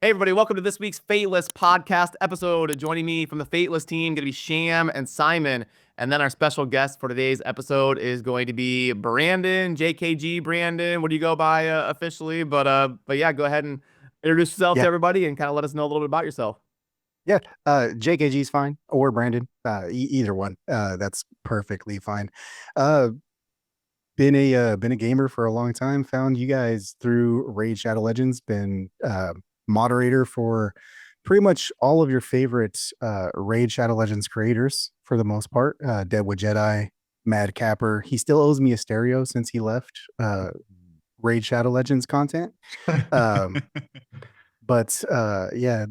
Hey everybody, welcome to this week's Fateless podcast episode. Joining me from the Fateless team going to be Sham and Simon, and then our special guest for today's episode is going to be Brandon, JKG Brandon. What do you go by officially? But yeah, go ahead and introduce yourself to Yeah, everybody and kind of let us know a little bit about yourself. yeah. JKG's fine, or Brandon. Either one. That's perfectly fine. Uh, been a gamer for a long time. Found you guys through Raid Shadow Legends. Been moderator for pretty much all of your favorite Raid Shadow Legends creators for the most part. Deadwood Jedi, Mad Capper. He still owes me a stereo since he left Raid Shadow Legends content. Um, but yeah,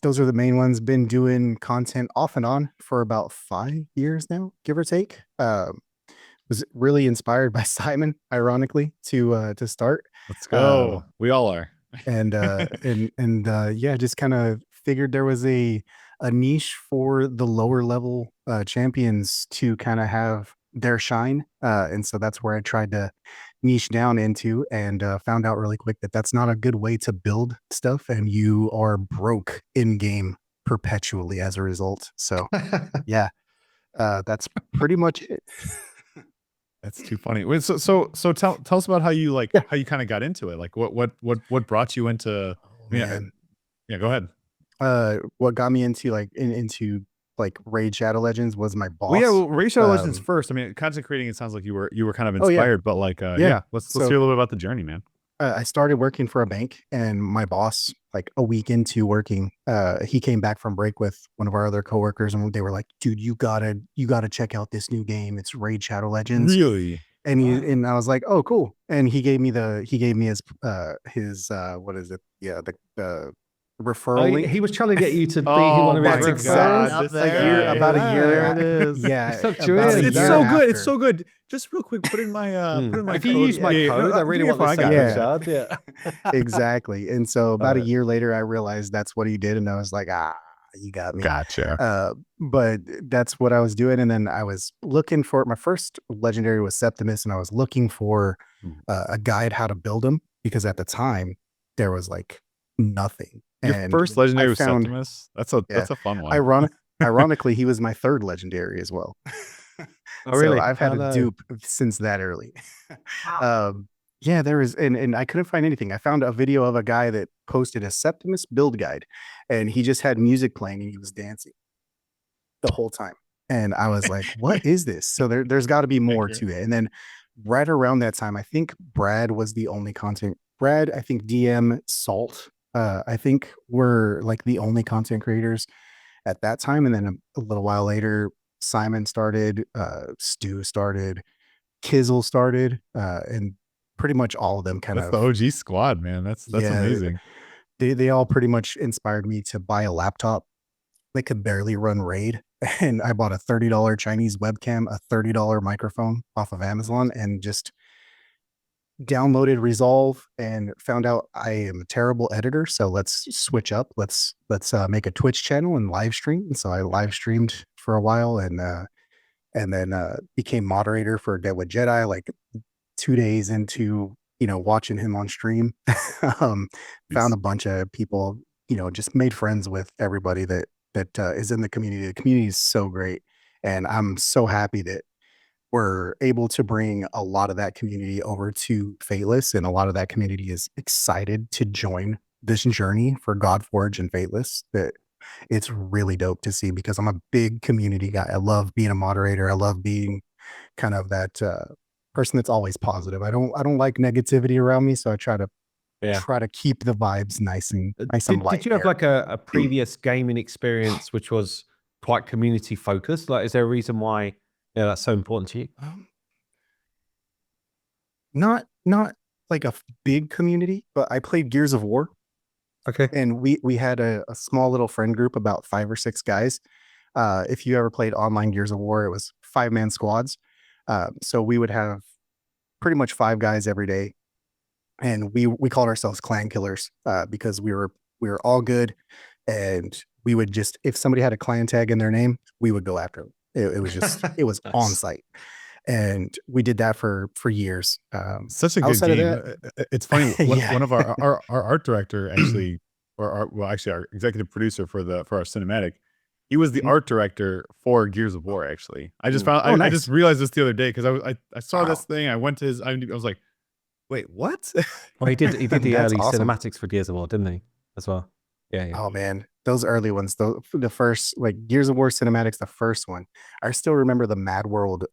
those are the main ones. Been doing content off and on for about 5 years now, give or take. Was really inspired by Simon, ironically, to start. Let's Um, go. We all are. and yeah, just kind of figured there was a niche for the lower level champions to kind of have their shine. And so that's where I tried to niche down into, and found out really quick that that's not a good way to build stuff, and you are broke in game perpetually as a result. So yeah, that's pretty much it. That's too funny. Wait, so tell us about how you Yeah. how you kind of got into it. Like what brought you into? Oh, Yeah, man. yeah. Go ahead. What got me into into like Raid Shadow Legends was my Well, yeah. boss. Well, Raid Shadow Legends Um, first. I mean, content creating. It sounds like you were kind of oh yeah, inspired, but like, yeah. yeah. Let's So hear a little bit about the journey, man. I started working for a bank, and my boss, like a week into working, he came back from break with one of our other coworkers, and they were like, "Dude, you gotta check out this new game. It's Raid Shadow Legends." Really? And I was like, "Oh, cool." And he gave me his what is it? Yeah, the Oh, referral he link. was trying to get you to be Oh one of his my That's referrals. God! exact Up This a there year, it guy. about a is. year. There it is. Yeah, He sucked you about in. a It's year so after. good. It's so good. Just real quick, put in my If you code. use my code, I really want I this got second it. Yeah, shard. Yeah. exactly. And so about a Alright. year later, I realized that's what he did, and I was like, you got me. Gotcha. But that's what I was doing, and then I was looking for my first legendary was Septimus, and I was looking for a guide how to build them, because at the time there was like nothing, Your and first I legendary was found Septimus. yeah, That's a fun one. ironic. Ironically, he was my third legendary as well. Oh, So really? I've had Oh, a no. dupe since that early. Wow. Yeah, there is, and I couldn't find anything. I found a video of a guy that posted a Septimus build guide, and he just had music playing and he was dancing the whole time. And I was like, what is this? So there's got to be more Okay. to it. And then right around that time, I think Brad was the only content. Brad, I think DM Salt, I think were like the only content creators at that time. And then a little while later, Simon started, Stu started, Kizzle started, and pretty much all of them kind That's the of, OG squad, man. That's yeah, amazing. they all pretty much inspired me to buy a laptop. They could barely run Raid. And I bought a $30 Chinese webcam, a $30 microphone off of Amazon, and just downloaded Resolve and found out I am a terrible editor. So let's switch up. Let's make a Twitch channel and live stream. And so I live streamed for a while, and then became moderator for Deadwood Jedi like 2 days into watching him on stream. um, Found a bunch of people, just made friends with everybody that is in the community. The community is so great, and I'm so happy that we're able to bring a lot of that community over to Fateless, and a lot of that community is excited to join this journey for Godforge and Fateless. That it's really dope to see, because I'm a big community guy. I love being a moderator. I love being kind of that person that's always positive. I don't like negativity around me, so I Yeah. try to keep the vibes nice and light. Did you have there. like a previous gaming experience which was quite community focused? Like, is there a reason why that's so important to you? Um, not like a big community, but I played Gears of War, Okay. and we had a small little friend group, about 5 or 6 guys. If you ever played online Gears of War, it was 5-man squads. So we would have pretty much 5 guys every day, and we called ourselves clan killers, because we were all good, and we would just, if somebody had a clan tag in their name, we would go after them. It was just it was on Nice. site, and we did that for years. Such a good Outside of game. that, It's funny. yeah, One of our art director actually well, actually, our executive producer for our cinematic. He was the art director for Gears of War. Actually, I just found I just realized this the other day because I saw this thing. I went to his. I was like, wait, what? Well, he did the That's early awesome. cinematics for Gears of War, didn't he? As well. Yeah. Oh man, those early ones, the first like Gears of War cinematics, the first one. I still remember the Mad World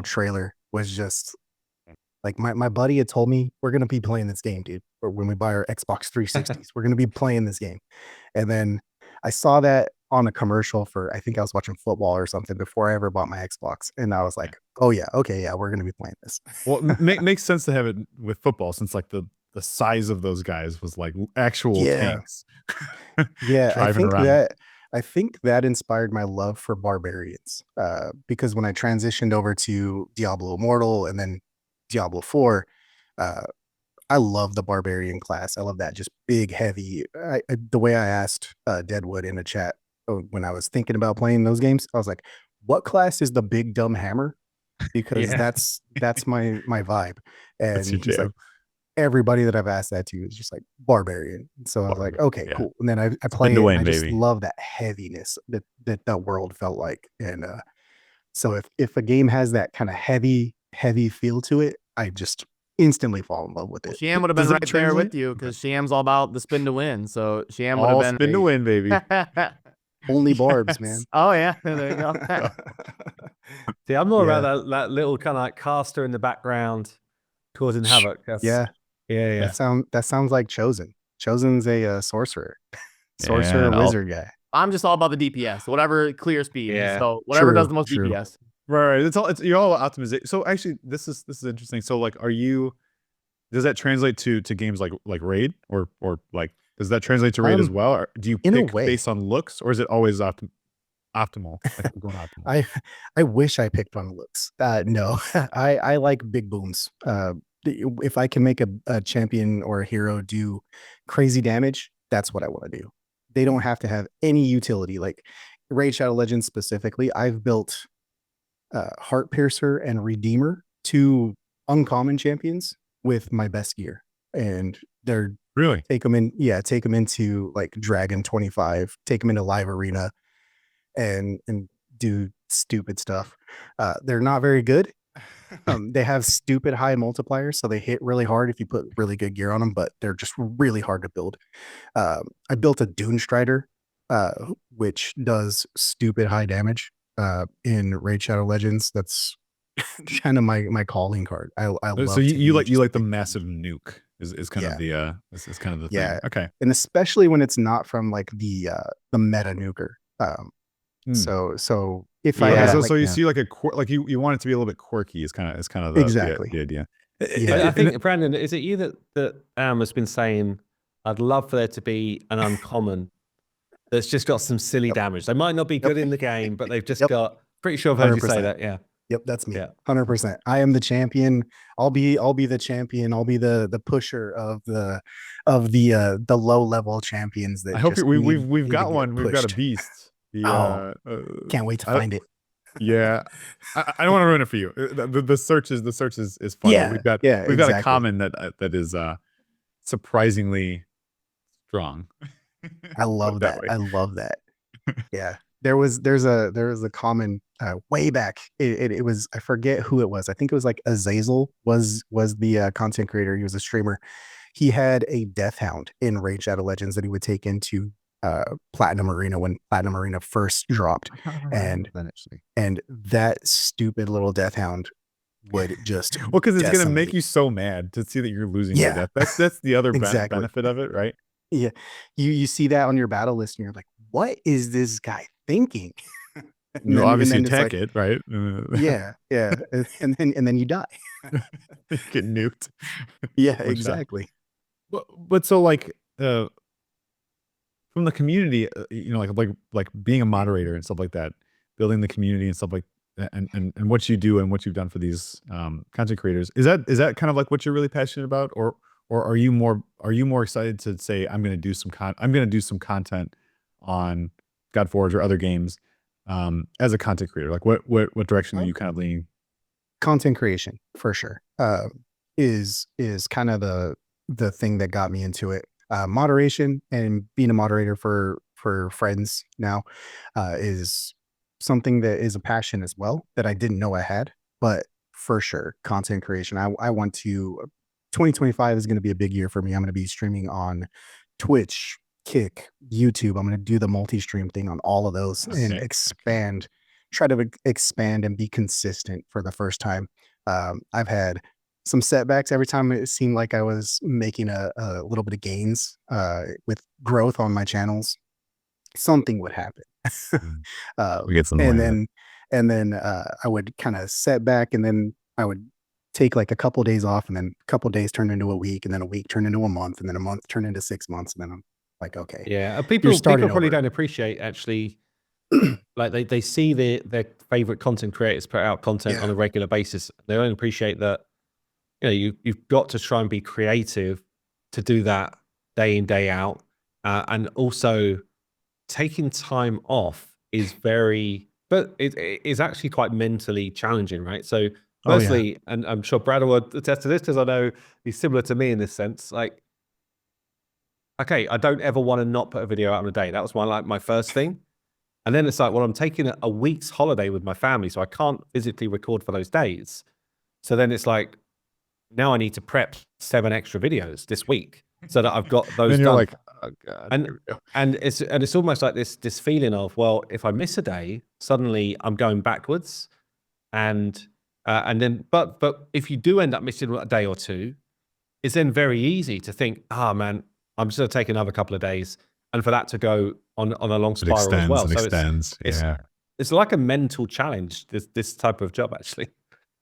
trailer was just like my buddy had told me we're gonna be playing this game, dude. Or when we buy our Xbox 360s, we're gonna be playing this game. And then I saw that on a commercial for I think I was watching football or something before I ever bought my Xbox, and I was like, oh yeah, okay, yeah, we're gonna be playing this. Well, makes sense to have it with football since like the size of those guys was like actual tanks. Yeah, driving around. I think that inspired my love for barbarians. Because when I transitioned over to Diablo Immortal and then Diablo 4, I love the barbarian class. I love that just big, heavy. The way I asked Deadwood in the chat when I was thinking about playing those games, I was like, "What class is the big dumb hammer?" Because Yeah. that's my vibe. And That's your he's like, jam. everybody that I've asked that to is just like barbarian. So I was like, Barbarian, okay, yeah. cool. And then I Spin play to it win, and I just baby. love that heaviness that world felt like. And so if a game has that kind of heavy feel to it, I just instantly fall in love with Well, it. Sham would have been Does it right there translate? with you because Sham's all about the spin to win. So Sham would All have spin to win, baby. been. Only barbs, man. Yes. Oh yeah, there you go. See, I'm more Yeah. about that little kind of like caster in the background causing havoc. Yeah. Yeah. That sounds like Chosen. Chosen's a sorcerer. Yeah, Wizard guy. I'm just all about the DPS, whatever clear speed. Yeah. So whatever does the most True. DPS. Right. You're all optimization. So actually, this is interesting. So like, does that translate to games like Raid or like does that translate to Raid as well? Or do you in a pick way. based on looks, or is it always optimal? Like going optimal. I wish I picked on looks. No, I like big booms. If I can make a champion or a hero do crazy damage, that's what I want to do. They don't have to have any utility. Like Raid Shadow Legends specifically, I've built Heart Piercer and Redeemer, two uncommon champions with my best gear, and they're Really? take them into like Dragon 25, take them into Live Arena, and do stupid stuff. They're not very good. They have stupid high multipliers, so they hit really hard if you put really good gear on them, but they're just really hard to build. I built a Dune Strider, which does stupid high damage in Raid Shadow Legends. That's kind of my calling card. I love So to you do like just the big massive damage. nuke is kind of the is kind of the Yeah. thing. Okay. And especially when it's not from like the meta nuker. So if I Okay, had, so like, you see like you want it to be a little bit quirky is kind of the Exactly. the idea. Yeah. I think Brandon, is it you that has been saying I'd love for there to be an uncommon that's just got some silly damage. They might not be good in the game, but they've just got. Pretty sure I've heard you say 100%. that. Yeah. Yep, that's me. Yeah. 100%. I am the champion. I'll be the champion. I'll be the pusher of the low level champions that I hope just we've need got to get one. We've got a pushed. beast. Can't wait to find it. Yeah, I don't want to ruin it for you. The search is fun. Yeah, We've got exactly. a common that is surprisingly strong. I love that. way. I love that. Yeah. There's a common way back. It was, I forget who it was. I think it was like Azazel was the content creator. He was a streamer. He had a Death Hound in Raid Shadow Legends that he would take into Platinum Arena when Platinum Arena first dropped. And that stupid little Death Hound would just well, because it's gonna decimate. make you so mad to see that you're losing Yeah. to death. That's the other Exactly. benefit of it, right? Yeah. You see that on your battle list and you're like, what is this guy thinking? You obviously it's attack like, it, right? Yeah. And then you die. You get nuked. Yeah, One shot. exactly. But so like from the community, like being a moderator and stuff like that, building the community and stuff like that, and what you do and what you've done for these content creators, is that kind of like what you're really passionate about, or are you more excited to say I'm going to do some content on Godforge or other games as a content creator? Like what direction are you kind of leaning? Content creation for sure is kind of the thing that got me into it. Moderation and being a moderator for friends now is something that is a passion as well that I didn't know I had. But for sure, content creation. I want to. 2025 is going to be a big year for me. I'm going to be streaming on Twitch, Kick, YouTube. I'm going to do the multi-stream thing on all of those and Okay. expand, try to expand and be consistent for the first time. I've had some setbacks every time it seemed like I was making a little bit of gains with growth on my channels. Something would happen. We get some and way of it. then I would kind of set back, and then I would take like a couple days off, and then a couple days turned into a week, and then a week turned into a month, and then a month turned into 6 months, and then I'm like, okay, Yeah, you're people starting probably over. don't appreciate actually. Like they see their favorite content creators put out content on Yeah. a regular basis. They don't appreciate that. You know, you've got to try and be creative to do that day in, day out, and also taking time off is very, but it is actually quite mentally challenging, right? So, Oh yeah. firstly, and I'm sure Brad will attest to this because I know he's similar to me in this sense. Like, okay, I don't ever want to not put a video out on a day. That was my first thing. And then it's like, well, I'm taking a week's holiday with my family, so I can't physically record for those days. So then it's like, now I need to prep 7 extra videos this week so that I've got those Then you're done. like, oh God. And here we go. and it's almost like this feeling of, well, if I miss a day, suddenly I'm going backwards. And then but if you do end up missing a day or two, it's then very easy to think, ah, man, I'm just gonna take another couple of days, and for that to go on a long It spiral as extends well. and So extends. it's Yeah. it's like a mental challenge, this type of job, actually.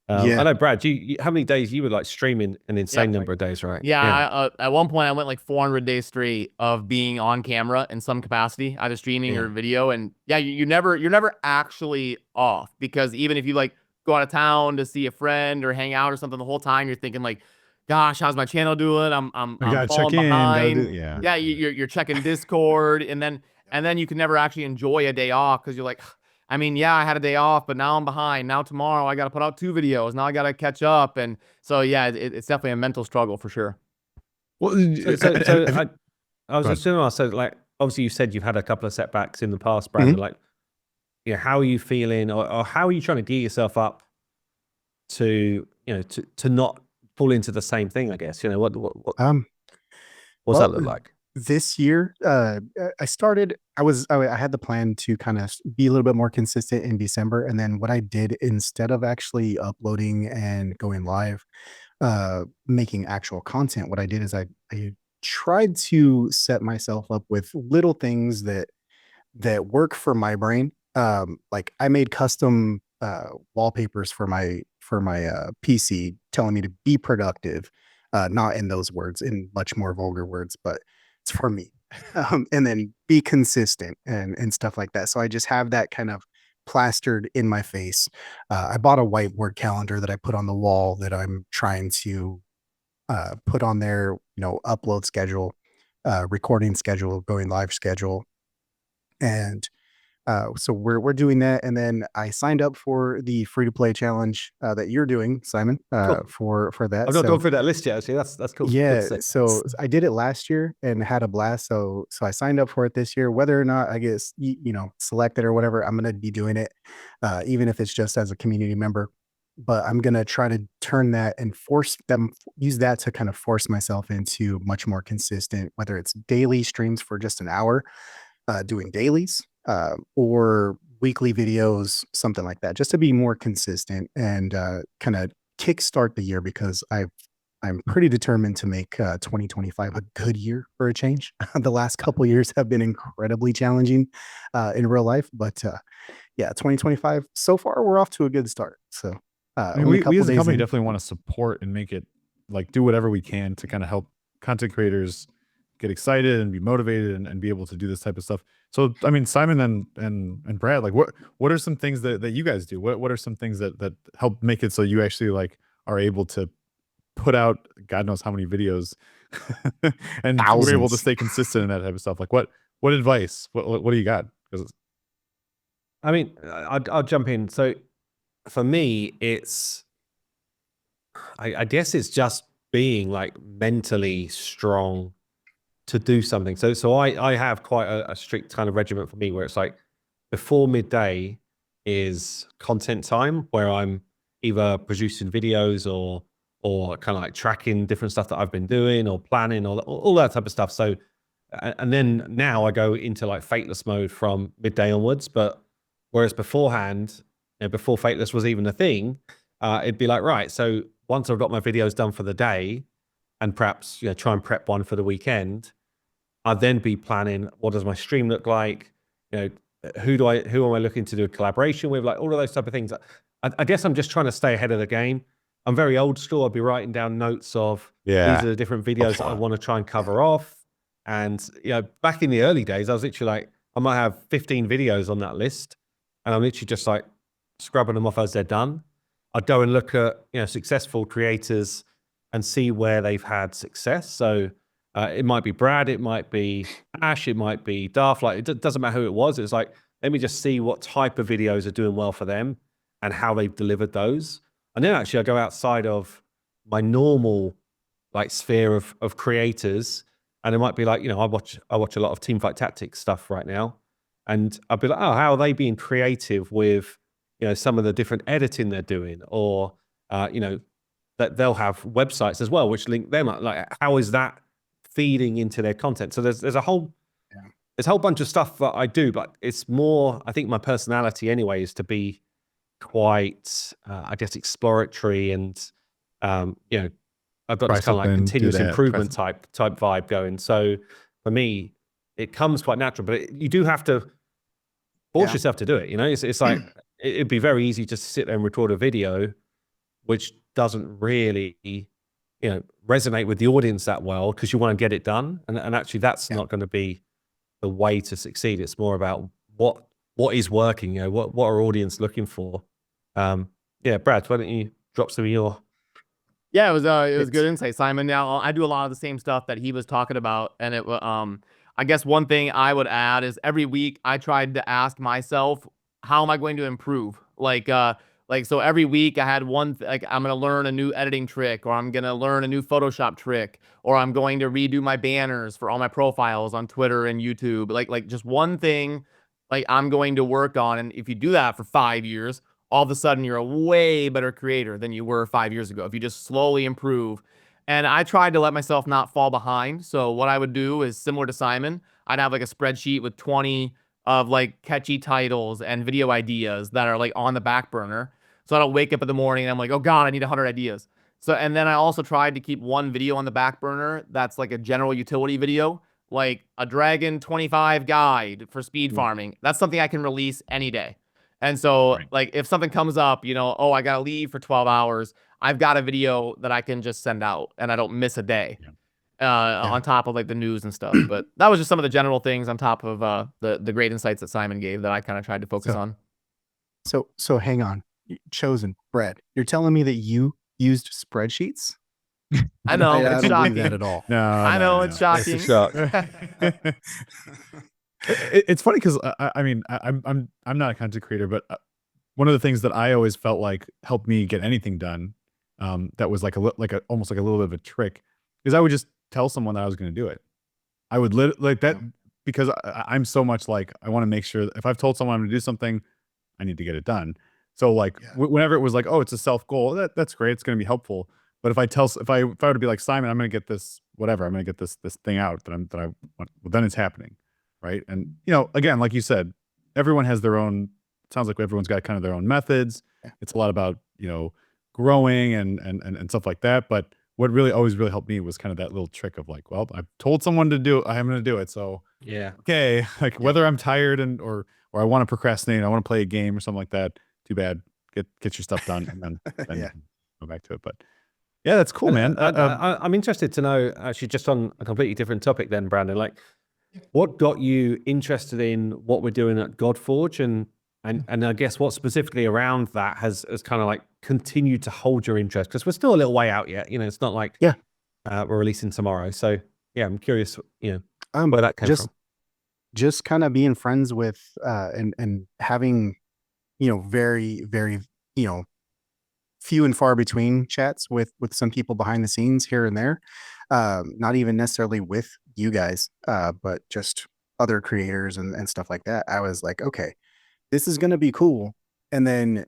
Yeah. I know, Brad, you how many days you were like streaming an insane number of days, right? Yeah, at one point I went like 400 days straight of being on camera in some capacity, either streaming or video. And yeah, you're never actually off, because even if you like go out of town to see a friend or hang out or something, the whole time you're thinking like, gosh, how's my channel doing? I'm I gotta check falling in. Gotta do, behind. yeah. Yeah, you're checking Discord, and then you can never actually enjoy a day off because you're like, I mean, yeah, I had a day off, but now I'm behind. Now tomorrow I got to put out 2 videos. Now I got to catch up. And so, yeah, it's definitely a mental struggle for sure. Well, So I was Go just going to ask, so like, obviously you said you've had a couple of setbacks in the past, Mm-hmm. Brandon. Like, how are you feeling, or how are you trying to gear yourself up to, to not fall into the same thing, I guess? What's Well, that look like? This year, I started. I had the plan to kind of be a little bit more consistent in December, and then what I did, instead of actually uploading and going live, making actual content, what I did is I tried to set myself up with little things that work for my brain. Like I made custom wallpapers for my PC, telling me to be productive. Not in those words, in much more vulgar words, but it's for me. And then be consistent and stuff like that. So I just have that kind of plastered in my face. I bought a whiteboard calendar that I put on the wall that I'm trying to put on there, upload schedule, recording schedule, going live schedule. And so we're doing that, and then I signed up for the free to play challenge that you're doing, Simon, Cool. for that. I've not gone through that list yet, actually. That's cool. Yeah, Good to see. so I did it last year and had a blast. So I signed up for it this year. Whether or not I get selected or whatever, I'm gonna be doing it, even if it's just as a community member. But I'm gonna try to turn that and use that to kind of force myself into much more consistent, whether it's daily streams for just an hour, doing dailies, or weekly videos, something like that, just to be more consistent and kind of kickstart the year, because I'm pretty determined to make 2025 a good year for a change. The last couple years have been incredibly challenging in real life, but yeah, 2025 so far we're off to a good start. So I mean, only a we couple as a days company in. definitely want to support and make it, like, do whatever we can to kind of help content creators get excited and be motivated and be able to do this type of stuff. So, I mean, Simon and Brad, like, what are some things that you guys do? What are some things that help make it so you actually like are able to put out God knows how many videos and we're able to Thousands. stay consistent in that type of stuff? Like, what advice? What do you got? 'Cause I mean, I'll jump in. So for me, I guess it's just being like mentally strong to do something. So I have quite a strict kind of regimen for me where it's like before midday is content time where I'm either producing videos or kind of like tracking different stuff that I've been doing or planning or all that type of stuff. So, and then now I go into like Fateless mode from midday onwards. But whereas beforehand, before Fateless was even a thing, it'd be like, right, so once I've got my videos done for the day and perhaps, try and prep one for the weekend, I'd then be planning, what does my stream look like? Who am I looking to do a collaboration with? Like all of those type of things. I guess I'm just trying to stay ahead of the game. I'm very old school. I'd be writing down notes of these are the different videos that I want to try and cover off. And back in the early days, I was literally like, I might have 15 videos on that list, and I'm literally just like scrubbing them off as they're done. I'd go and look at successful creators and see where they've had success. So it might be Brad, it might be Ash, it might be Darth. Like it doesn't matter who it was. It's like, let me just see what type of videos are doing well for them and how they've delivered those. And then actually I go outside of my normal like sphere of creators, and it might be like, I watch a lot of Teamfight Tactics stuff right now, and I'd be like, oh, how are they being creative with some of the different editing they're doing, or that they'll have websites as well which link them up. Like how is that feeding into their content? So there's a whole bunch of stuff that I do, but it's more, I think my personality anyway is to be quite I guess exploratory, and I've got this kind of like continuous improvement type vibe going. So for me it comes quite natural, but you do have to force yourself to do it. It's like it'd be very easy just to sit there and record a video which doesn't really resonate with the audience that well because you want to get it done, and actually that's not going to be the way to succeed. It's more about what is working, what are audience looking for. Brad, why don't you drop some of your Yeah, it was good insight, Simon. Now I do a lot of the same stuff that he was talking about, and I guess one thing I would add is every week I tried to ask myself, how am I going to improve? So every week I had I'm going to learn a new editing trick, or I'm going to learn a new Photoshop trick, or I'm going to redo my banners for all my profiles on Twitter and YouTube. Like just one thing, like I'm going to work on. And if you do that for 5 years, all of a sudden you're a way better creator than you were 5 years ago if you just slowly improve. And I tried to let myself not fall behind. So what I would do is similar to Simon. I'd have like a spreadsheet with 20 of like catchy titles and video ideas that are like on the back burner. So I don't wake up in the morning and I'm like, oh God, I need 100 ideas. And then I also tried to keep one video on the back burner that's like a general utility video, like a Dragon 25 guide for speed farming. That's something I can release any day. And so like if something comes up, oh, I got to leave for 12 hours, I've got a video that I can just send out and I don't miss a day on top of like the news and stuff. But that was just some of the general things on top of the great insights that Simon gave that I kind of tried to focus on. So hang on. Chosen Brad, you're telling me that you used spreadsheets? I know. I It's don't shocking. believe that at all. No, I know it's shocking. It's a shock. It's funny because I mean I'm not a content creator, but one of the things that I always felt like helped me get anything done, that was like almost like a little bit of a trick, is I would just tell someone that I was going to do it. I would like that because I'm so much like I want to make sure that if I've told someone I'm going to do something, I need to get it done. So like whenever it was like, oh, it's a self goal, that's great, it's going to be helpful. But if I were to be like, Simon, I'm going to get this whatever, I'm going to get this thing out that I want, well, then it's happening, right? And again, like you said, everyone has their own. Sounds like everyone's got kind of their own methods. It's a lot about growing and stuff like that. But what always really helped me was kind of that little trick of like, well, I've told someone to do it, I'm going to do it. So okay, like whether I'm tired or I want to procrastinate, I want to play a game or something like that. Too bad. Get your stuff done and then go back to it. But yeah, that's cool, man. I'm interested to know, actually, just on a completely different topic then, Brandon, like what got you interested in what we're doing at Godforge, and I guess what specifically around that has kind of like continued to hold your interest, because we're still a little way out yet. It's not like we're releasing tomorrow. So yeah, I'm curious, where that came from. Just kind of being friends with and having very, very few and far between chats with some people behind the scenes here and there, not even necessarily with you guys, but just other creators and stuff like that. I was like, okay, this is gonna be cool. And then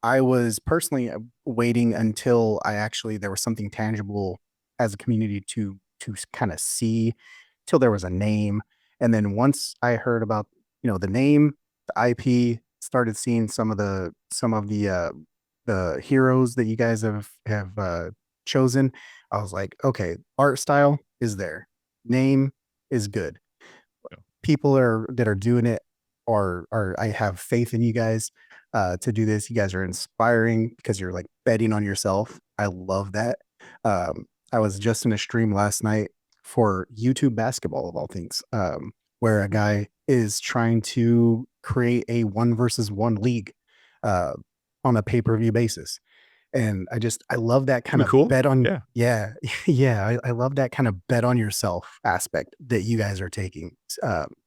I was personally waiting until there was something tangible as a community to kind of see, till there was a name. And then once I heard about, the name, the IP, started seeing some of the heroes that you guys have chosen, I was like, okay, art style is there, name is good, people that are doing it are I have faith in you guys to do this. You guys are inspiring because you're like betting on yourself. I love that. I was just in a stream last night for YouTube basketball of all things, where a guy is trying to create a 1 versus 1 league uh, on a pay-per-view basis. And I love that kind Pretty of cool. bet on, Yeah. yeah, yeah. I love that kind of bet on yourself aspect that you guys are taking.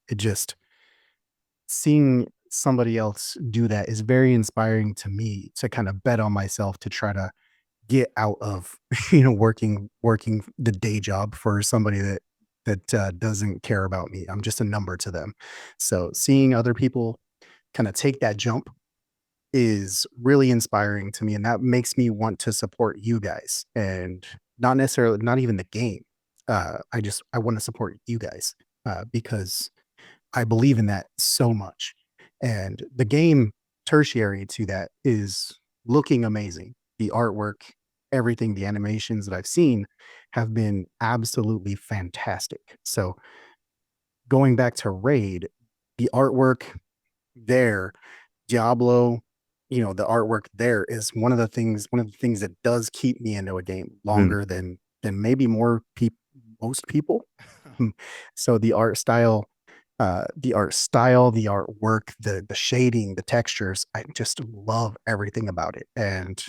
It just, seeing somebody else do that is very inspiring to me, to kind of bet on myself to try to get out of, working the day job for somebody that doesn't care about me. I'm just a number to them. So seeing other people kind of take that jump is really inspiring to me, and that makes me want to support you guys, and not even the game. I want to support you guys because I believe in that so much. And the game, tertiary to that, is looking amazing. The artwork, everything, the animations that I've seen have been absolutely fantastic. So going back to Raid, the artwork there, Diablo, the artwork there is one of the things that does keep me into a game longer than maybe most people. So the artwork, the shading, the textures, I just love everything about it. And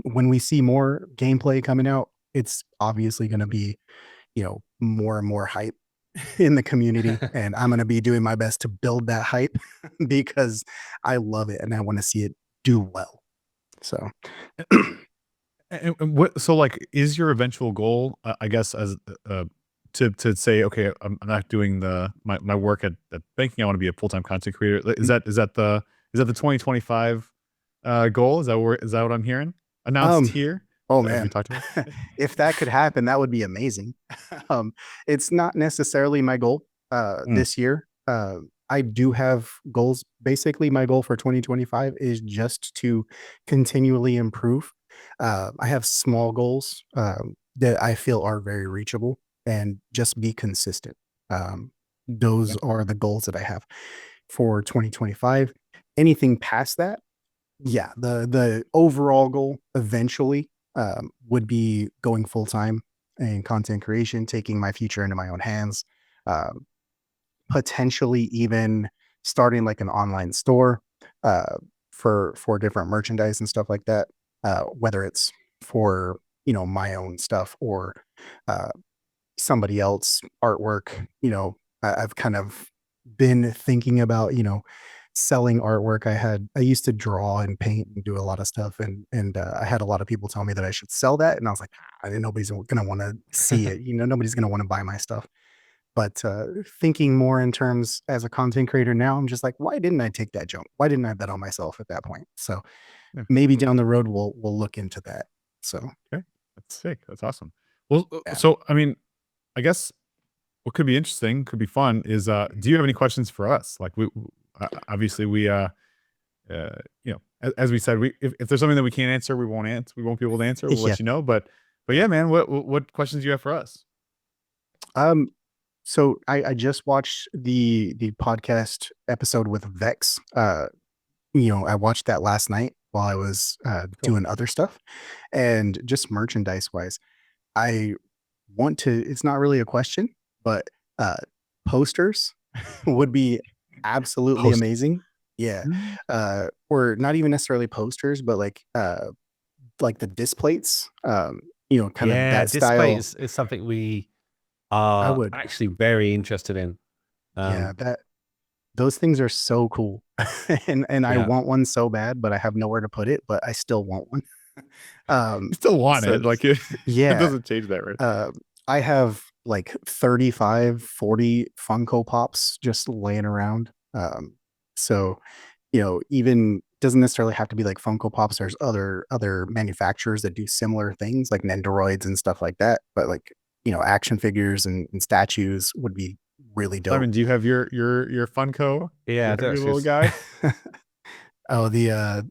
when we see more gameplay coming out, it's obviously going to be, more and more hype in the community, and I'm going to be doing my best to build that hype because I love it and I want to see it do well. So And what, so like, is your eventual goal, I guess, as to say, okay, I'm not doing my work at banking, I want to be a full-time content creator. Is that the 2025 goal? Is that what I'm hearing announced um here? oh Have we man, talked about? if that could happen, that would be amazing. It's not necessarily my goal Mm. this year. I do have goals. Basically, my goal for 2025 is just to continually improve. I have small goals that I feel are very reachable, and just be consistent. Those are the goals that I have for 2025. Anything past that, yeah, the overall goal eventually would be going full time in content creation, taking my future into my own hands, um, potentially even starting like an online store uh, for different merchandise and stuff like that. Whether it's for my own stuff or uh, somebody else artwork. I've kind of been thinking about selling artwork. I used to draw and paint and do a lot of stuff, and I had a lot of people tell me that I should sell that, and I was like, nobody's gonna want to see it. Nobody's gonna want to buy my stuff. But thinking more in terms as a content creator now, I'm just like, why didn't I take that jump? Why didn't I bet on myself at that point? So Yeah. maybe down the road we'll look into that. So Okay, that's sick. That's awesome. Well, yeah. so I mean, I guess what could be interesting, could be fun, is do you have any questions for us? Like obviously we as we said, if there's something that we can't answer, we won't answer. We won't be able to answer. We'll Yeah. let you know. But yeah, man, what questions do you have for us? So I just watched the podcast episode with Vex. I watched that last night while I was doing other stuff, and just merchandise wise, I want to. It's not really a question, but posters would be absolutely Post- amazing. Yeah, or not even necessarily posters, but like the displays. Kind of that display style. is something we I are would. actually very interested in. Yeah, those things are so cool. and I Yeah. want one so bad, but I have nowhere to put it, but I still want one. You still want So it, like it yeah, doesn't change that, right? uh, I have like 35, 40 Funko Pops just laying around. So, even doesn't necessarily have to be like Funko Pops. There's other manufacturers that do similar things like Nendoroids and stuff like that. But like, action figures and statues would be really dope. Simon, do you have your Funko? Yeah, your that's little just guy. Oh, the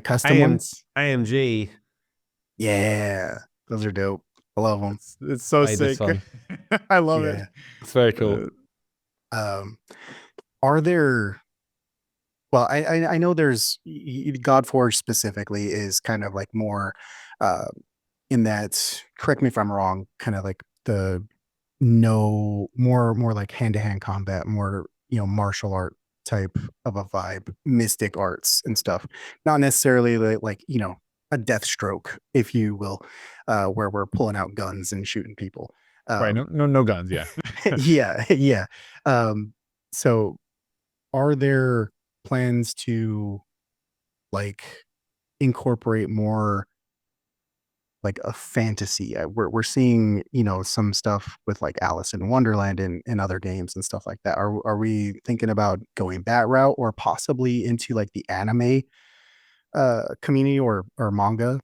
custom AM ones. AMG. Yeah, those are dope. I love them. It's so Played this sick. one. I love Yeah. it. It's very cool. Are there? Well, I know there's Godforge specifically is kind of like more in that. Correct me if I'm wrong. Kind of like the more like hand-to-hand combat, more martial art type of a vibe, mystic arts and stuff. Not necessarily like a death stroke, if you will, where we're pulling out guns and shooting people. Right. No guns. Yeah. Yeah. So are there plans to like incorporate more like a fantasy? We're seeing some stuff with like Alice in Wonderland and other games and stuff like that. Are we thinking about going that route, or possibly into like the anime community or manga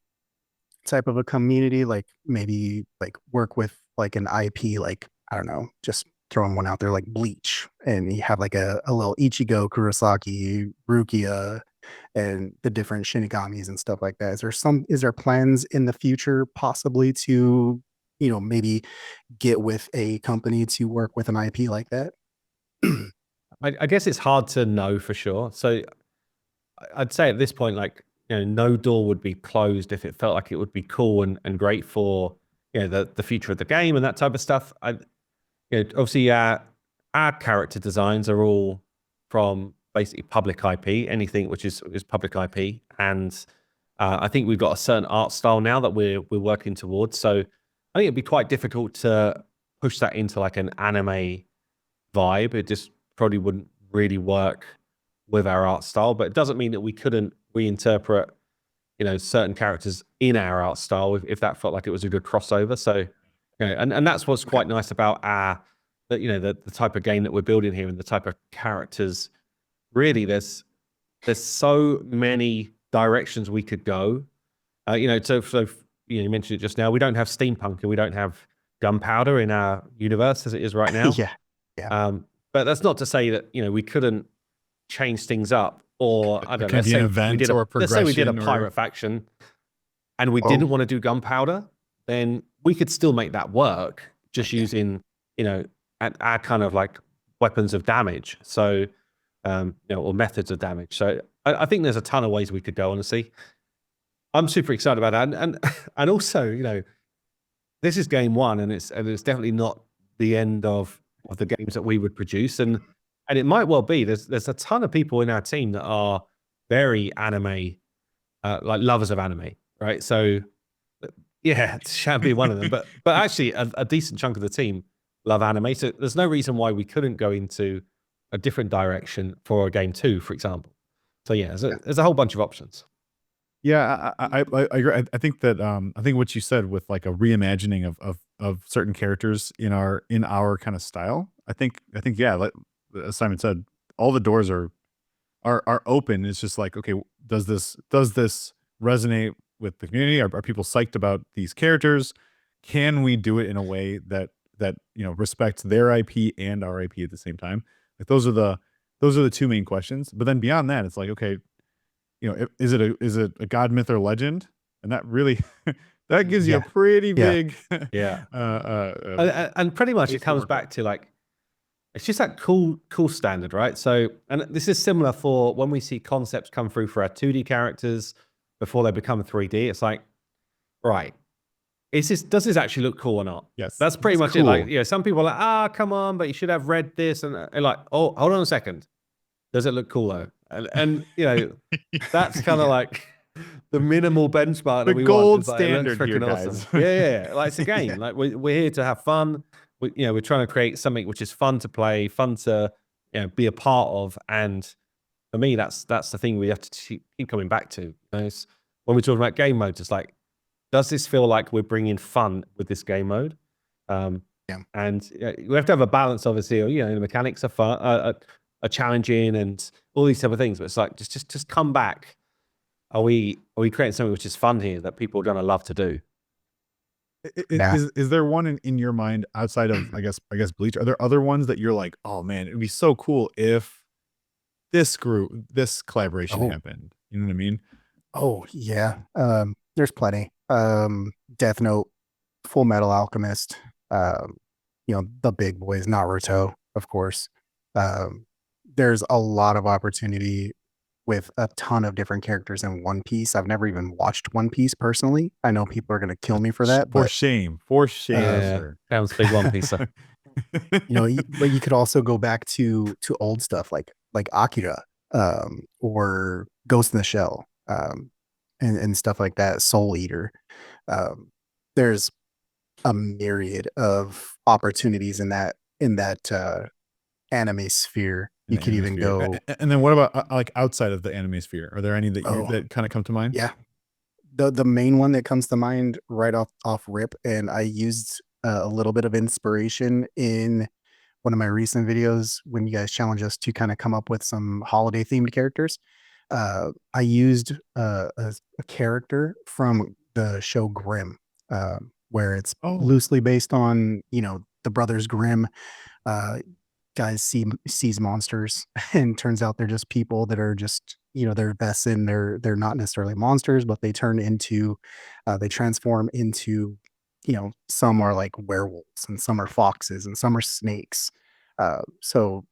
type of a community, like maybe like work with like an IP, like I don't know, just throwing one out there like Bleach, and you have like a little Ichigo, Kurosaki, Rukia, and the different Shinigamis and stuff like that. Is there plans in the future possibly to maybe get with a company to work with an IP like that? I guess it's hard to know for sure. So I'd say at this point, like, no door would be closed if it felt like it would be cool and great for the future of the game and that type of stuff. Obviously our character designs are all from basically public IP, anything which is public IP, and I think we've got a certain art style now that we're working towards. So I think it'd be quite difficult to push that into like an anime vibe. It just probably wouldn't really work with our art style, but it doesn't mean that we couldn't reinterpret certain characters in our art style if that felt like it was a good crossover. So and that's what's quite nice about the type of game that we're building here and the type of characters. Really, there's so many directions we could go. So you mentioned it just now. We don't have steampunk and we don't have gunpowder in our universe as it is right now. Yeah. But that's not to say that we couldn't change things up, or I don't know. Let's say we did a pirate faction, and we didn't want to do gunpowder. Then we could still make that work, just using our kind of like weapons of damage. So or methods of damage. So I think there's a ton of ways we could go. Honestly, I'm super excited about that, and also this is game one, and it's definitely not the end of the games that we would produce, and it might well be. There's a ton of people in our team that are very anime, like lovers of anime, right? So yeah, Sham be one of them, but actually a decent chunk of the team love anime. So there's no reason why we couldn't go into a different direction for game 2, for example. So yeah, there's a whole bunch of options. Yeah, I agree. I think that I think what you said with like a reimagining of certain characters in our kind of style. I think yeah, like as Simon said, all the doors are open. It's just like, okay, does this resonate with the community? Are people psyched about these characters? Can we do it in a way that respects their IP and our IP at the same time? Like those are the two main questions. But then beyond that, it's like, okay, is it a god, myth, or legend? And that really that gives you a pretty big and pretty much it comes back to like, it's just that cool standard, right? So, and this is similar for when we see concepts come through for our 2D characters before they become 3D. It's like, right, does this actually look cool or not? Yes, that's pretty much cool. it. Like, some people are like, come on, but you should have read this, and like, oh, hold on a second, does it look cool though? And that's kind of like the minimal benchmark that we gold want. standard like, here, awesome. guys. Yeah. Like it's a game. Like we're here to have fun. We're trying to create something which is fun to play, fun to be a part of. And for me, that's the thing we have to keep coming back to. When we're talking about game modes, it's like, does this feel like we're bringing fun with this game mode? Yeah. And we have to have a balance, obviously. The mechanics are fun, are challenging, and all these type of things. But it's like just come back. Are we creating something which is fun here that people are gonna love to do? Nah. Is there one in your mind outside of I guess Bleach? Are there other ones that you're like, oh man, it'd be so cool if this collaboration Oh. happened? You know what I mean? Oh yeah. There's plenty. Death Note, Full Metal Alchemist, the big boys, Naruto, of course. There's a lot of opportunity with a ton of different characters in One Piece. I've never even watched One Piece personally. I know people are gonna kill me for that, For but shame, sir. Sounds big One Piece. but you could also go back to old stuff like Akira, or Ghost in the Shell, and stuff like that. Soul Eater. There's a myriad of opportunities in that anime sphere. In You the could anime even sphere. go. And then what about like outside of the anime sphere? Are there any that that kind of come to mind? Yeah. The main one that comes to mind right off rip, and I used a little bit of inspiration in one of my recent videos when you guys challenged us to kind of come up with some holiday themed characters. I used a character from the show Grimm, where it's loosely based on the Brothers Grimm. Guys sees monsters, and turns out they're just people that are just they're Vessin. They're not necessarily monsters, but they transform into some are like werewolves, and some are foxes, and some are snakes. So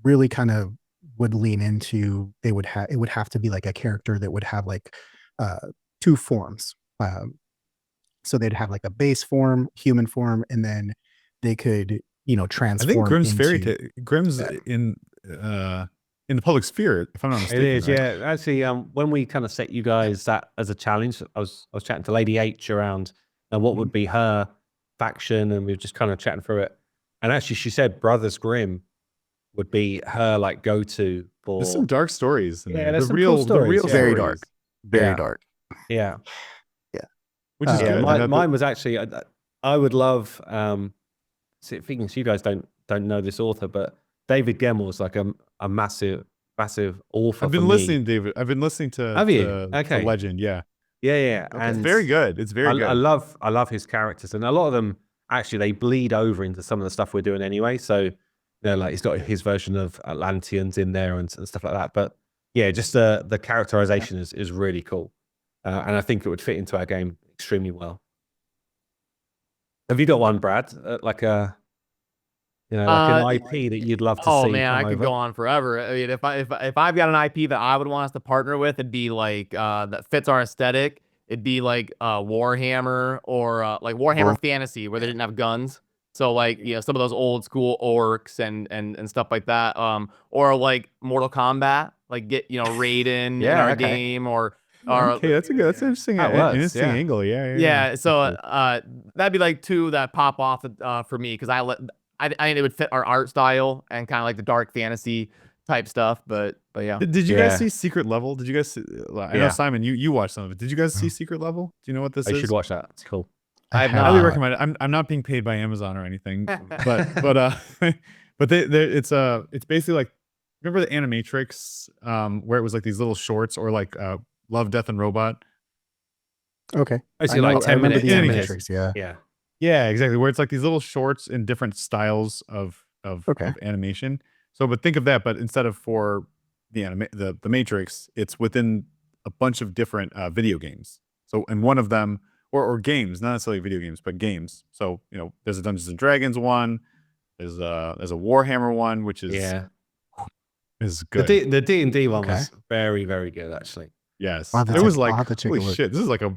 really kind of would lean into it would have to be like a character that would have like two forms. So they'd have like a base form, human form, and then they could transform. I think Grimm's into Grimm's in the public sphere, if I'm not mistaken. It is, right? yeah. Actually, when we kind of set you guys that as a challenge, I was chatting to Lady H around what would be her faction, and we were just kind of chatting through it. And actually, she said Brothers Grimm would be her like go-to for. There's some dark stories. In there. There's the some real, cool stories, the real yeah. Very stories. dark. Very Yeah. dark. Yeah. Which is good. Mine was actually. I would love. Thinking you guys don't know this author, but David Gemmell is like a massive author. I've been listening, David. I've been listening to. Have you? To Legend, yeah. Yeah. Okay. And It's very good. It's very good. I love his characters, and a lot of them actually they bleed over into some of the stuff we're doing anyway. So, like he's got his version of Atlanteans in there and stuff like that. But yeah, just the characterization is really cool, and I think it would fit into our game extremely well. Have you got one, Brad? Like an IP that you'd love to see? Oh man, I come could over? go on forever. I mean, if I've got an IP that I would want us to partner with, it'd be like that fits our aesthetic. It'd be like Warhammer or like Warhammer Fantasy, where they didn't have guns. So like some of those old school orcs and stuff like that. Or like Mortal Kombat, like get Raiden in our game or. Okay, that's an interesting, interesting angle. Yeah. So that'd be like two that pop off for me because I think it would fit our art style and kind of like the dark fantasy type stuff. But yeah. Did you guys see Secret Level? Did you guys see, I know Simon, you watched some of it. Did you guys see Secret Level? Do you know what this is? I should watch that. It's cool. I have highly not. recommend it. I'm not being paid by Amazon or anything, but it's basically like, remember the Animatrix, where it was like these little shorts, or like Love, Death, and Robot. Okay. I see like 10 minutes. The Animatrix, Yeah, exactly. Where it's like these little shorts in different styles of animation. So, but think of that, but instead of for the Matrix, it's within a bunch of different video games. So, and one of them, or games, not necessarily video games, but games. So, there's a Dungeons and Dragons one. There's a Warhammer one, which is is good. The D&D one was very, very good, actually. Yes, it was like, holy shit, this is like a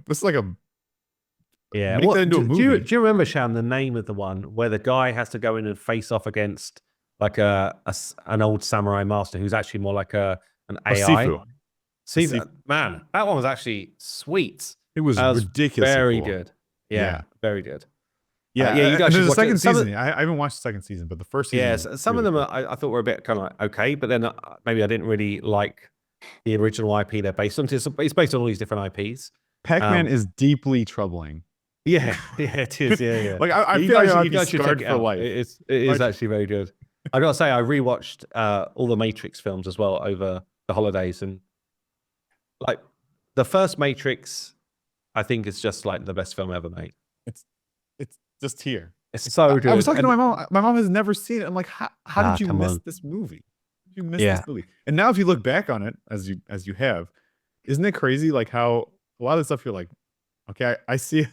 yeah. Make that into a movie. Do you remember, Sham, the name of the one where the guy has to go in and face off against like an old samurai master who's actually more like an AI? Sifu. Man, that one was actually sweet. It was ridiculous. Very good. Yeah, very good. Yeah, you guys there's should a second watch it. season. I haven't watched the second season, but the first season. Yeah, some of them I thought were a bit kind of like okay, but then maybe I didn't really like the original IP they're based on. It's based on all these different IPs. Pac-Man is deeply troubling. Yeah, yeah, it is. Yeah. Like I You feel like guys, I'd you be guys should scarred check it for out. life. It is Like- actually very good. I gotta say, I rewatched all the Matrix films as well over the holidays, and like the first Matrix, I think is just like the best film ever made. It's just here. It's so good. I was talking to And- my mom. My mom has never seen it. I'm like, how did you come miss on. this movie? How did you miss Yeah. this movie? And now if you look back on it, as you have, isn't it crazy? Like how a lot of the stuff you're like, okay, I see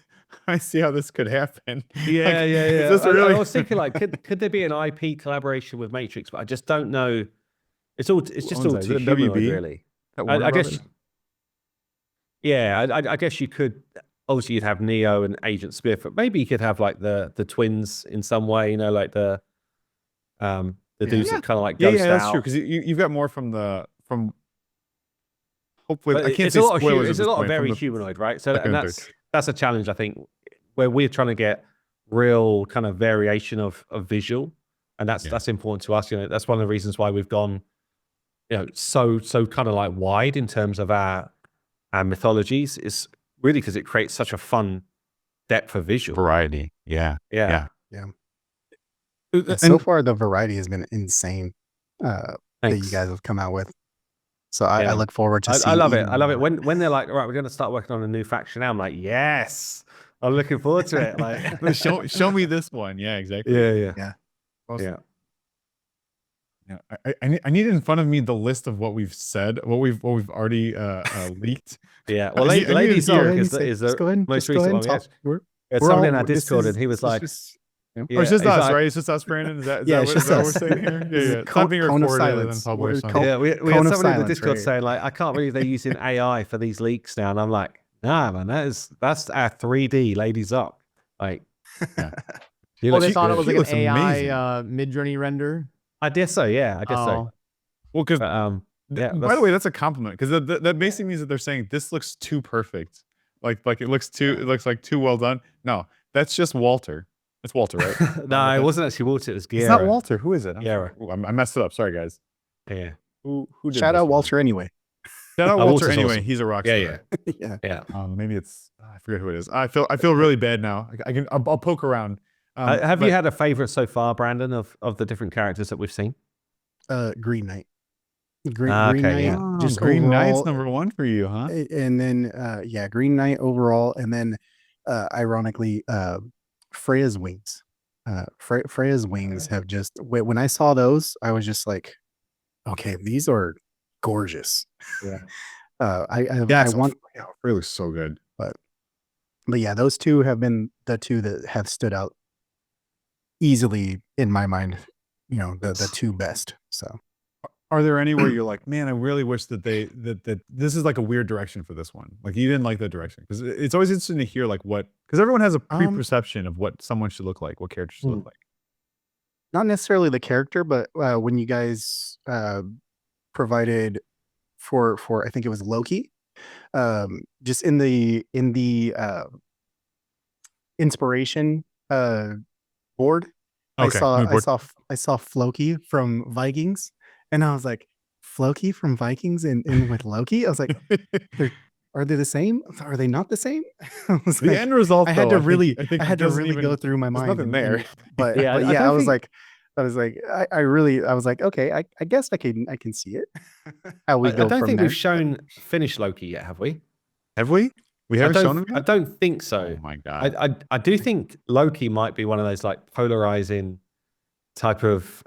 how this could happen. Yeah, Like, yeah. is this I really- was thinking like, could there be an IP collaboration with Matrix? But I just don't know. It's just owns all that? Is too it humanoid, WB? really. That Warner I guess. Brothers? Yeah, I guess you could. Obviously, you'd have Neo and Agent Smith, but maybe you could have like the twins in some way. You know, like the dudes that kind of like Yeah, ghost that's out. true. Because you've got more from hopefully But I can't it's say a lot of spoilers. at it's this a lot of point, from very the humanoid, right? So second and and third. that's a challenge, I think, where we're trying to get real kind of variation of visual, and that's important to us. You know, that's one of the reasons why we've gone, you know, so kind of like wide in terms of our mythologies. Is really because it creates such a fun depth of visual. variety. Yeah. Yeah. And so far, the variety has been insane that you Thanks. guys have come out with. So I Yeah. look forward to I seeing. love it. even I love it more. when they're like, all right, we're going to start working on a new faction now. I'm like, yes, I'm looking forward to it. Like, show me this one. Yeah, exactly. yeah. Awesome. Yeah, I need in front of me the list of what we've said, what we've already leaked. Yeah. Well, I need to Lady hear Song it. is Just go ahead, the most just go recent ahead one. and Yes. talk. We're It's we're someone all- in our this Discord, is- and he was this is like, just- Oh, it's just he's us, like- right? It's just us, Brandon. Is that Yeah, is it's that just what we're us. saying here? This is Yeah. It's cone- not being cone of recorded and then silence. published. We're on- cone- Yeah, we had Cone of somebody in the silence Discord right saying like, I can't believe they're using AI for these leaks now, and I'm like, nah, man, that's our 3D Ladies Up. Like, Yeah. you Well, look they thought it good. was She like looks an AI amazing. mid-journey render. I guess so. Yeah, I guess so. Oh. Well, because But, yeah. by the way, that's a compliment because that basically means that they're saying this looks too perfect. Like it looks like too well done. No, that's just Walter. It's Walter, right? no, it wasn't actually Walter. It was Guerra. It's not Walter. Who is it? Guerra. I messed it up. Sorry, guys. Yeah. Who did Shout this out one? Walter anyway. Shout out Oh, Walter Walter's anyway. awesome. He's a rock Yeah, star. yeah, Yeah. yeah. Maybe it's I forget who it is. I feel really bad now. I'll poke around. Have you but- had a favorite so far, Brandon, of the different characters that we've seen? Green Knight. Green Okay, Knight. yeah. Oh, Just Green Knight's overall- *1 for you, huh? And then Green Knight overall, and then ironically, Freya's wings. Freya's wings have just when I saw those, I was just like, okay, these are gorgeous. Yeah. I want, Freya looks so good. but yeah, those two have been the two that have stood out easily in my mind. You know, the two best. So Are there any where you're like, man, I really wish that that this is like a weird direction for this one. Like you didn't like that direction because it's always interesting to hear like what because everyone has a preperception of what someone should look like, what characters should look like. not necessarily the character, but when you guys provided for I think it was Loki, just in the inspiration board, Okay, mood board. I saw Floki from Vikings, and I was like, Floki from Vikings in with Loki. I was like, are they the same? Are they not the same? I was The like, end result. I had though, to really, I think I had it to doesn't really even- go through my there's mind. nothing there. But Yeah, I yeah, don't I was think- like, I was like, okay, I guess I can see it. How we I go don't from think there. we've shown finished Loki yet, have we? Have we? We haven't I shown don't, him I yet? don't think so. Oh my god. I do think Loki might be one of those like polarizing type of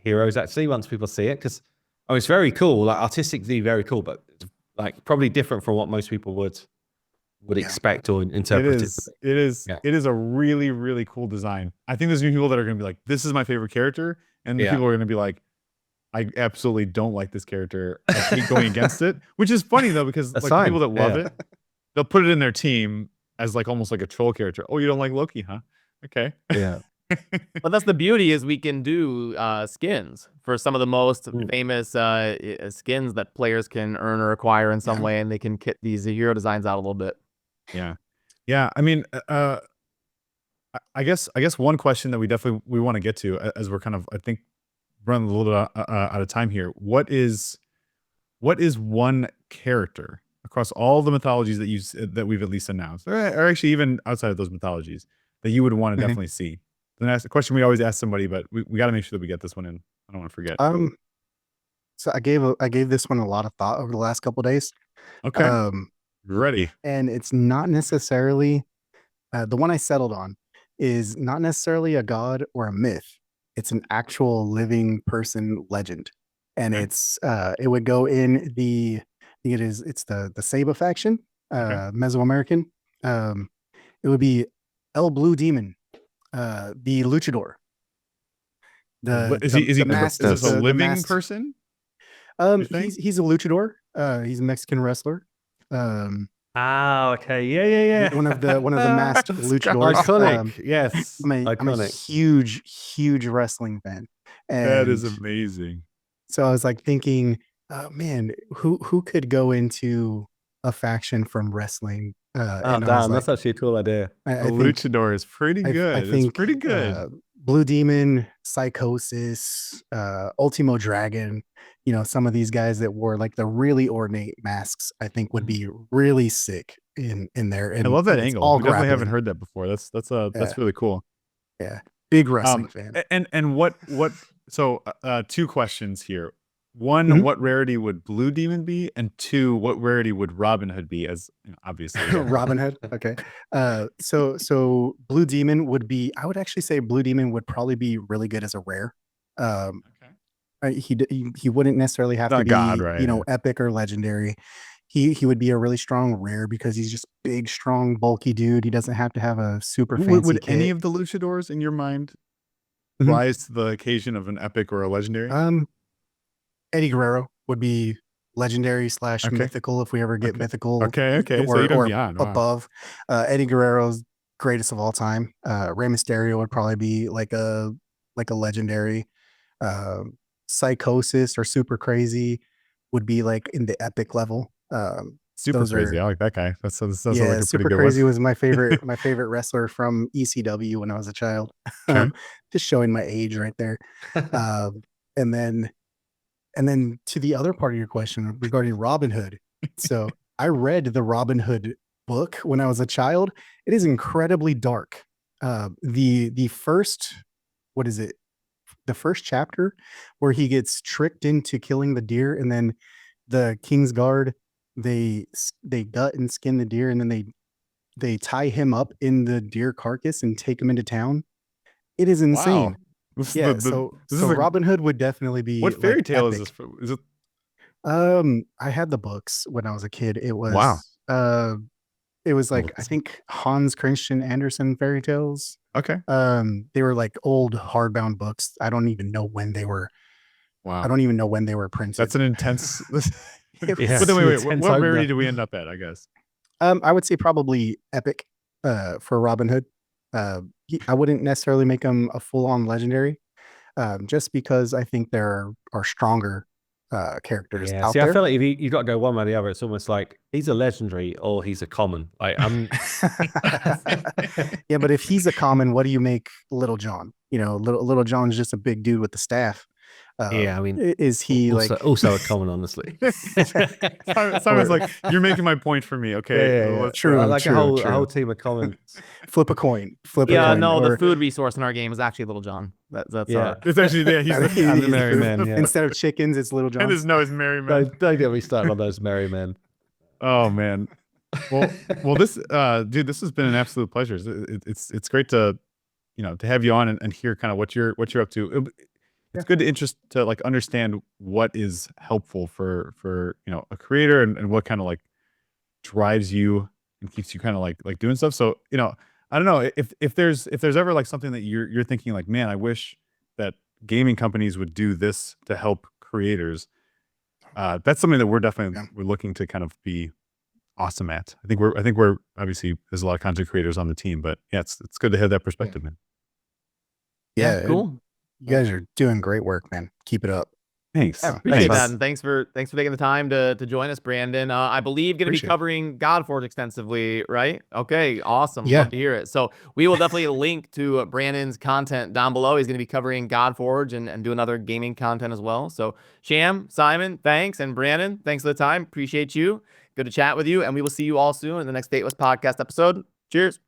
heroes actually once people see it because it's very cool, like artistically very cool, but like probably different from what most people would expect or interpret It is Yeah. it is a really, really cool design. I think there's new people that are gonna be like, this is my favorite character, and the Yeah. people are gonna be like, I absolutely don't like this character. I hate going against it. Which is funny though, because That's like the fine. people that love Yeah. it, they'll put it in their team as like almost like a troll character. Oh, you don't like Loki, huh? Okay. Yeah. But that's the beauty is we can do skins for some of the most Mm. famous skins that players can earn or acquire in some way, and they can kit these hero designs out a little bit. Yeah. Yeah. I mean, I guess one question that we want to get to as we're kind of, I think, running a little bit out of time here. What is one character across all the mythologies that we've at least announced, or actually even outside of those mythologies, that you would want to definitely see? Then that's the question we always ask somebody, but we got to make sure that we get this one in. I don't want to forget. So I gave this one a lot of thought over the last couple days. Okay, ready. And it's not necessarily the one I settled on is not necessarily a god or a myth. It's an actual living person legend, and Okay. it's it would go in the I think it's the Saba faction, Mesoamerican. It would be El Blue Demon, the luchador. Is he the masked- is this a the living masked- person? you think? He's a luchador. He's a Mexican wrestler. Okay. Yeah. One of the masked luchadors. Iconic. Yes. I'm a Iconic. huge wrestling fan. And That is amazing. so I was like thinking, man, who could go into a faction from wrestling? Oh, and I was damn. like, That's actually a cool idea. I A think- luchador is pretty good. I think it's pretty good. Blue Demon, Psychosis, Ultimo Dragon, some of these guys that wore like the really ornate masks, I think would be really sick in there. And I love that it's angle. all We definitely haven't grappling. heard that before. That's Yeah. really cool. Yeah, big wrestling fan. And what so 2 questions here. One, what rarity would Blue Demon be? And 2, what rarity would Robin Hood be? As obviously, Robin Hood. Okay. So Blue Demon would be, I would actually say Blue Demon would probably be really good as a rare. He wouldn't necessarily have Not to be, God, right? epic or legendary. He would be a really strong rare because he's just big, strong, bulky dude. He doesn't have to have a super fancy Would kit. any of the luchadors in your mind Mhm. rise to the occasion of an epic or a legendary? Eddie Guerrero would be legendary / Okay. mythical if we ever get mythical. Okay. So Or, you go or beyond. Wow. above. Eddie Guerrero's greatest of all time. Rey Mysterio would probably be like a legendary. Psychosis or Super Crazy would be like in the epic level. Super those crazy. are- I like that guy. That sounds yeah, like a pretty Super good Crazy one. was my favorite wrestler from ECW when I was a child. Okay. Just showing my age right there. And then to the other part of your question regarding Robin Hood. So I read the Robin Hood book when I was a child. It is incredibly dark. The first, what is it? The first chapter where he gets tricked into killing the deer, and then the King's Guard, they gut and skin the deer, and then they tie him up in the deer carcass and take him into town. It is insane. Wow. This is Yeah, this so is like- Robin Hood would definitely be what fairy like, tale is epic. this? Is it? I had the books when I was a kid. It was Wow. it was like look I this up. think Hans Christian Andersen fairy tales. Okay. They were like old hardbound books. I don't even know when they were. Wow. I don't even know when they were printed. That's an intense. It Yeah. But then wait. Intense What opener. rarity do we end up at? I guess. I would say probably epic for Robin Hood. I wouldn't necessarily make him a full-on legendary, just because I think there are stronger characters Yeah. out See, there. I feel like if you got to go one way or the other, it's almost like he's a legendary or he's a common. Like I'm. Yeah, but if he's a common, what do you make Little John? Little John's just a big dude with the staff. Yeah, I mean, is he also a common, honestly. Simon's like, you're making my point for me. Okay. Yeah. let's- True. I like a true. whole team of commons. flip a coin? Flip a Yeah, coin. no, or the food resource in our game is actually Little John. That's Yeah. It's actually he's he's the merry food. man, yeah. Instead of chickens, it's Little John. and his nose merry man. Don't get me started on those merry men. Oh man. Well, this dude, this has been an absolute pleasure. It's great to to have you on and hear kind of what you're up to. It's good to like understand what is helpful for a creator and what kind of like drives you and keeps you kind of like doing stuff. So I don't know if there's ever like something that you're thinking like, man, I wish that gaming companies would do this to help creators. That's something that we're definitely we're looking to kind of be awesome at. I think we're obviously there's a lot of content creators on the team, but yeah, it's good to have that perspective, man. Yeah, cool. You guys are doing great work, man. Keep it up. Thanks. Yeah, appreciate Thanks. that, and thanks for taking the time to join us, Brandon. I believe going to be Appreciate it. covering Godforge extensively, right? Okay, awesome. Yeah. Love to hear it. So we will definitely link to Brandon's content down below. He's going to be covering Godforge and doing other gaming content as well. So Sham, Simon, thanks, and Brandon, thanks for the time. Appreciate you Good to chat with you, and we will see you all soon in the next Fateless podcast episode. Cheers.